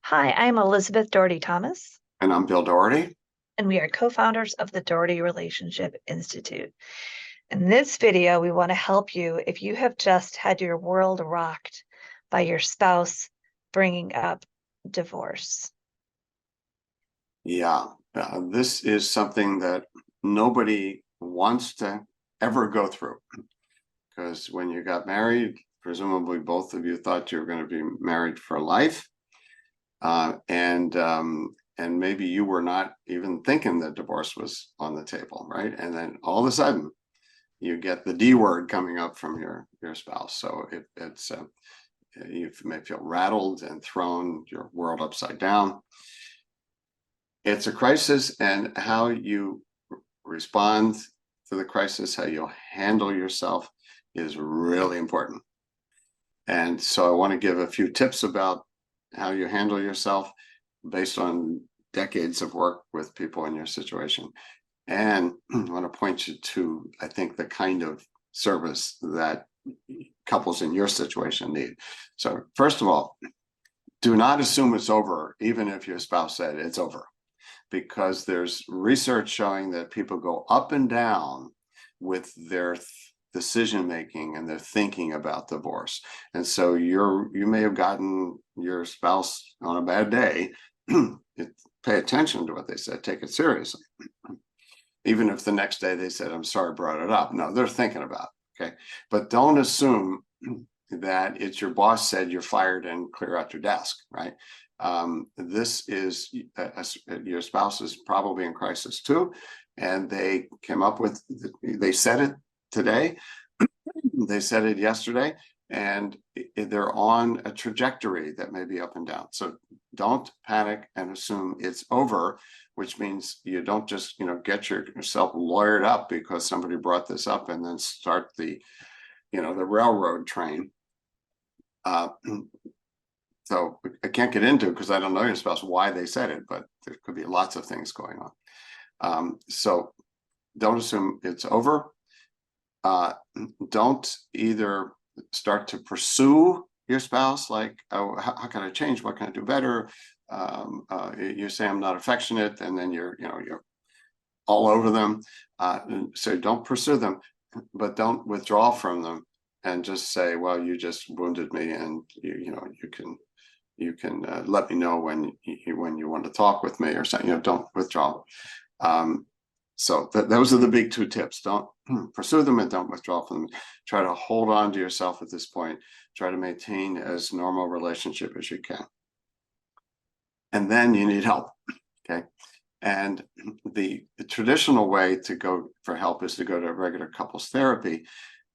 Hi, I'm Elizabeth Doherty Thomas, And I'm Bill Doherty. and we are co-founders of the Doherty Relationship Institute. In this video, we want to help you if you have just had your world rocked by your spouse bringing up divorce. Yeah, this is something that nobody wants to ever go through because when you got married, presumably both of you thought you were going to be married for life, and maybe you were not even thinking that divorce was on the table, right? And then all of a sudden, you get the D word coming up from your spouse. So it's you may feel rattled and thrown your world upside down. It's a crisis, and how you respond to the crisis, how you handle yourself is really important. And so I want to give a few tips about how you handle yourself based on decades of work with people in your situation. And I want to point you to, I think, the kind of service that couples in your situation need. So first of all, do not assume it's over, even if your spouse said it's over, because there's research showing that people go up and down with their decision making and their thinking about divorce. And so you may have gotten your spouse on a bad day. Pay attention to what they said, take it seriously. Even if the next day they said, I'm sorry, I brought it up. No, they're thinking about it. Okay. But don't assume that it's your boss said you're fired and clear out your desk, right? This is your spouse is probably in crisis too, and they came up with, they said it today, they said it yesterday, and they're on a trajectory that may be up and down. So don't panic and assume it's over, which means you don't just get yourself lawyered up because somebody brought this up and then start the the railroad train. So I can't get into, because I don't know your spouse, why they said it, but there could be lots of things going on. So don't assume it's over. Don't either start to pursue your spouse, like, oh, how can I change? What can I do better? You say I'm not affectionate, and then you're all over them. So don't pursue them, but don't withdraw from them and just say, well, you just wounded me, and you can let me know when you want to talk with me or something. Don't withdraw. So those are the big two tips. Don't pursue them and don't withdraw from them. Try to hold on to yourself at this point. Try to maintain as normal relationship as you can. And then you need help, okay? And the traditional way to go for help is to go to regular couples therapy.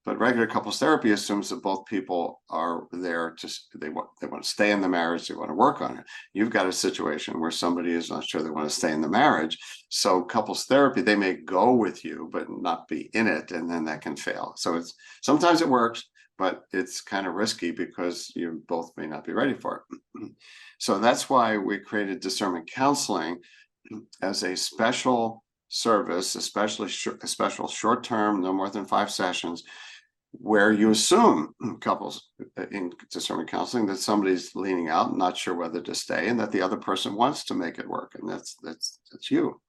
But regular couples therapy assumes that both people are there they want to stay in the marriage, they want to work on it. You've got a situation where somebody is not sure they want to stay in the marriage. So couples therapy, they may go with you, but not be in it, and then that can fail. So sometimes it works, but it's kind of risky because you both may not be ready for it. So that's why we created discernment counseling as a special service, especially a special short-term, no more than 5 sessions, where you assume, couples in discernment counseling, that somebody's leaning out, not sure whether to stay, and that the other person wants to make it work, and that's you.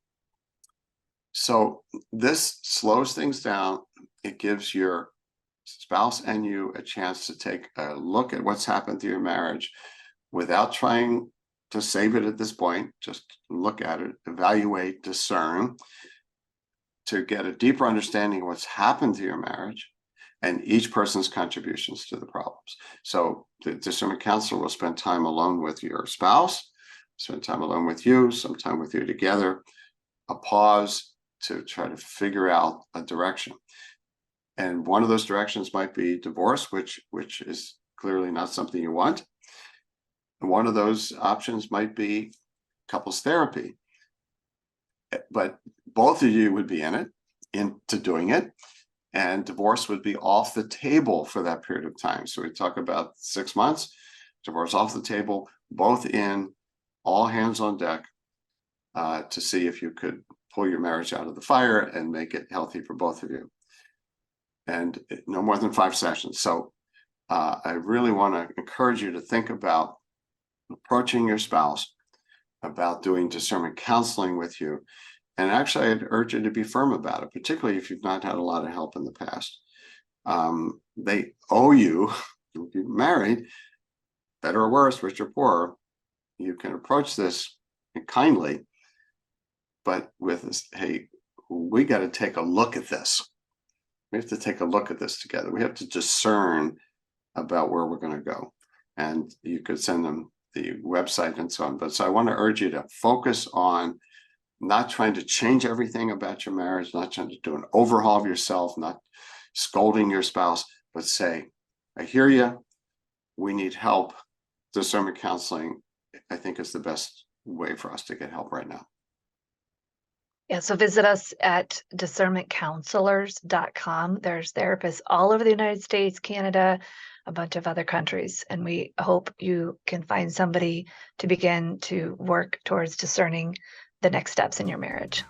So this slows things down. It gives your spouse and you a chance to take a look at what's happened to your marriage without trying to save it at this point. Just look at it, evaluate, discern, to get a deeper understanding of what's happened to your marriage and each person's contributions to the problems. So the discernment counselor will spend time alone with your spouse, spend time alone with you, some time with you together, a pause to try to figure out a direction. And one of those directions might be divorce, which is clearly not something you want. And one of those options might be couples therapy. But both of you would be into doing it, and divorce would be off the table for that period of time. So we talk about 6 months, divorce off the table, both in, all hands on deck, to see if you could pull your marriage out of the fire and make it healthy for both of you. And no more than 5 sessions. So I really want to encourage you to think about approaching your spouse about doing discernment counseling with you. And actually, I'd urge you to be firm about it, particularly if you've not had a lot of help in the past. They owe you, if you're married, better or worse, rich or poor, you can approach this kindly, but with this, hey, we got to take a look at this. We have to take a look at this together. We have to discern about where we're going to go. And you could send them the website and so on. But so I want to urge you to focus on not trying to change everything about your marriage, not trying to do an overhaul of yourself, not scolding your spouse, but say, I hear you. We need help. Discernment counseling, I think, is the best way for us to get help right now. Yeah, so visit us at discernmentcounselors.com. There's therapists all over the United States, Canada, a bunch of other countries, and we hope you can find somebody to begin to work towards discerning the next steps in your marriage.